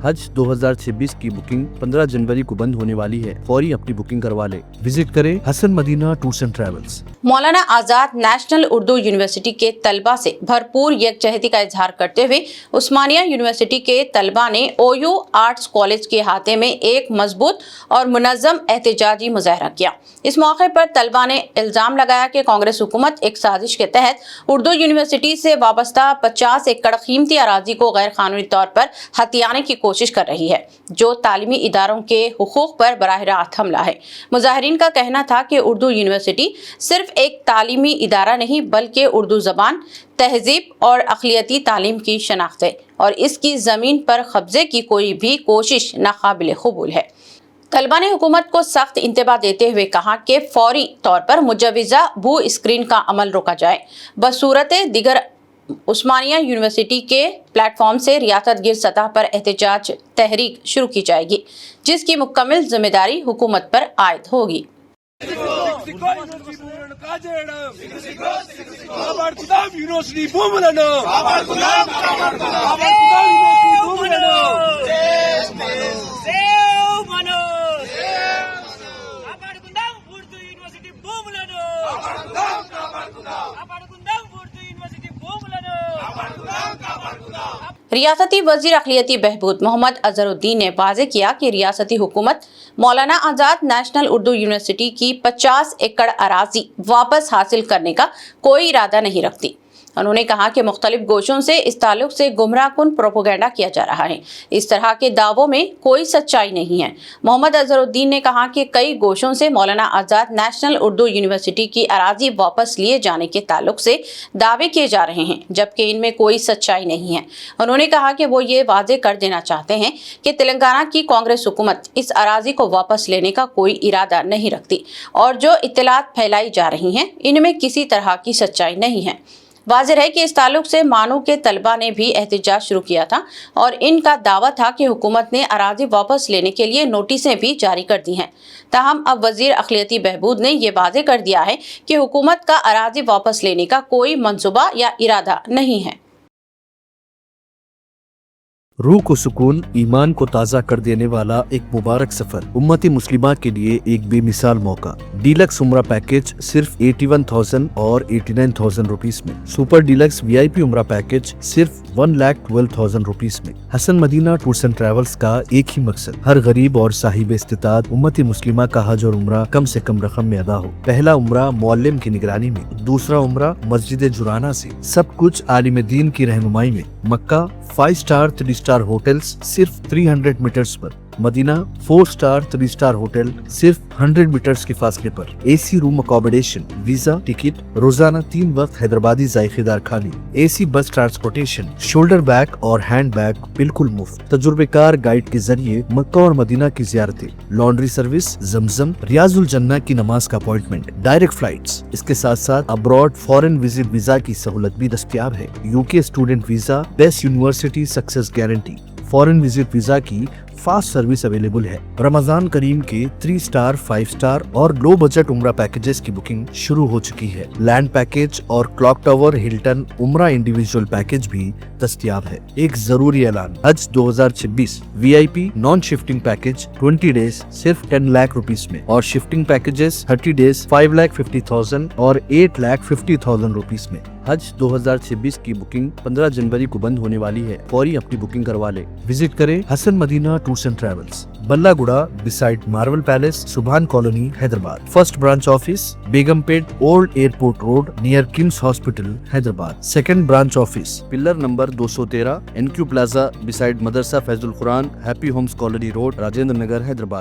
हज 2026 की बुकिंग 15 जनवरी को बंद होने वाली है। फौरी अपनी बुकिंग करवा ले। विजिट करें Hasan Madina tours and travels. Maulana Azad national Urdu university के तलबा से भरपूर यकजहती का इजहार करते हुए उस्मानिया यूनिवर्सिटी के तलबा ने OU आर्ट्स कॉलेज के अहाते में एक मजबूत और मुनज़्ज़म एहतजाजी मुजाहरा किया। इस मौके पर तलबा ने इल्जाम लगाया कि कांग्रेस हुकूमत एक साजिश के तहत उर्दू यूनिवर्सिटी से वाबस्ता 50 एकड़ कीमती अराजी को गैर कानूनी तौर पर हथियाने की कोशिश कर रही है, जो तालीमी इदारों के हुकूक पर बराह रास्त हमला है। मुजाहिरीन का कहना था कि उर्दू यूनिवर्सिटी सिर्फ एक तालीमी इदारा नहीं बल्कि उर्दू ज़बान, तहजीब और अक़लियती तालीम की शनाख्त है और इसकी ज़मीन पर कब्जे की कोई भी कोशिश नाकाबिल क़बूल है। तलबा ने हुकूमत को सख्त इंतबाह देते हुए कहा कि फौरी तौर पर मुजव्विज़ा भू स्क्रीन का अमल रोका जाए। बसूरत दिगर उस्मानिया यूनिवर्सिटी के प्लेटफॉर्म से रियासत गिर सतह पर एहतजाज तहरीक शुरू की जाएगी, जिसकी मुकम्मल जिम्मेदारी हुकूमत पर आयद होगी। रियासती वजीर अक़लियती बहबूद मोहम्मद अजहरुद्दीन ने वाज़ेह किया कि रियासती हुकूमत मौलाना आजाद नेशनल उर्दू यूनिवर्सिटी की 50 एकड़ अराजी वापस हासिल करने का कोई इरादा नहीं रखती। उन्होंने कहा कि मुख्तलिफ गोशों से इस ताल्लुक से गुमराहकुन प्रोपोगेंडा किया जा रहा है। इस तरह के दावों में कोई सच्चाई नहीं है। मोहम्मद अजहरुद्दीन ने कहा कि कई गोशों से मौलाना आजाद नेशनल उर्दू यूनिवर्सिटी की अराजी वापस लिए जाने के ताल्लुक से दावे किए जा रहे हैं, जबकि इनमें कोई सच्चाई नहीं है। उन्होंने कहा कि वो ये वाज़ेह कर देना चाहते हैं कि तेलंगाना की कांग्रेस हुकूमत इस अराजी को वापस लेने का कोई इरादा नहीं रखती और जो इत्तलात फैलाई जा रही हैं इनमें किसी तरह की सच्चाई नहीं है। वाज़ेह है कि इस ताल्लुक से मानू के तलबा ने भी एहतजाज शुरू किया था और इनका दावा था कि हुकूमत ने अराजी वापस लेने के लिए नोटिसें भी जारी कर दी हैं। ताहम अब वजीर अक़लियती बहबूद ने यह वाज़ेह कर दिया है कि हुकूमत का अराजी वापस लेने का कोई मंसूबा या इरादा नहीं है। रूह को सुकून, ईमान को ताज़ा कर देने वाला एक मुबारक सफर उम्मती मुस्लिमा के लिए एक बेमिसाल मौका। डीलक्स उम्रा पैकेज सिर्फ 81,000 और 89,000 रुपीस में। सुपर डीलक्स VIP उम्रा पैकेज सिर्फ 1,12,000 रुपीस में। Hasan Madina tours and travels का एक ही मकसद, हर गरीब और साहिब इस्तिताद उम्मती मुस्लिमा का हज और उम्रा कम से कम रकम में अदा हो। पहला उम्रा मुअल्लिम की निगरानी में, दूसरा उम्रा मस्जिद जुराना से, सब कुछ आलिम दीन की रहनुमाई में। मक्का 5 स्टार 3 स्टार होटल्स सिर्फ 300 मीटर्स पर। मदीना 4 स्टार 3 स्टार होटल सिर्फ 100 मीटर्स के फासले पर। AC room accommodation, visa, ticket, रोजाना 3 वक्त हैदराबादी जायकेदार खाने, AC बस ट्रांसपोर्टेशन, शोल्डर बैग और हैंड बैग बिल्कुल मुफ्त। तजुर्बेकार गाइड के जरिए मक्का और मदीना की जियारतें, लॉन्ड्री सर्विस, जमजम, रियाजुल जन्ना की नमाज का अपॉइंटमेंट, डायरेक्ट फ्लाइट्स। इसके साथ साथ अब्रॉड फॉरेन विजिट वीजा की सहूलत भी दस्तयाब है। UK student visa, best university success guarantee, foreign visit visa की फास्ट सर्विस अवेलेबल है। रमजान करीम के 3 स्टार 5 स्टार और लो बजट उम्रा पैकेजेस की बुकिंग शुरू हो चुकी है। लैंड पैकेज और क्लॉक टावर हिल्टन उम्रा इंडिविजुअल पैकेज भी दस्तयाब है। एक जरूरी ऐलान, हज 2026 VIP non shifting package 20 days सिर्फ 10 लाख रुपीस में और शिफ्टिंग पैकेजेस 30 डेज 5,50,000 और 8,50,000 रुपीस में। हज 2026 की बुकिंग 15 जनवरी को बंद होने वाली है। फौरी अपनी बुकिंग करवा ले। विजिट करें Hasan Madina tours and travels, Ballaguda beside Marvel Palace, Subhan colony, Hyderabad. First branch office Begumpet old airport road near KIMS hospital, Hyderabad. Second branch office pillar number 213 NQ plaza beside Madrasa Faizul Quran, happy homes colony road, Rajendra Nagar, Hyderabad.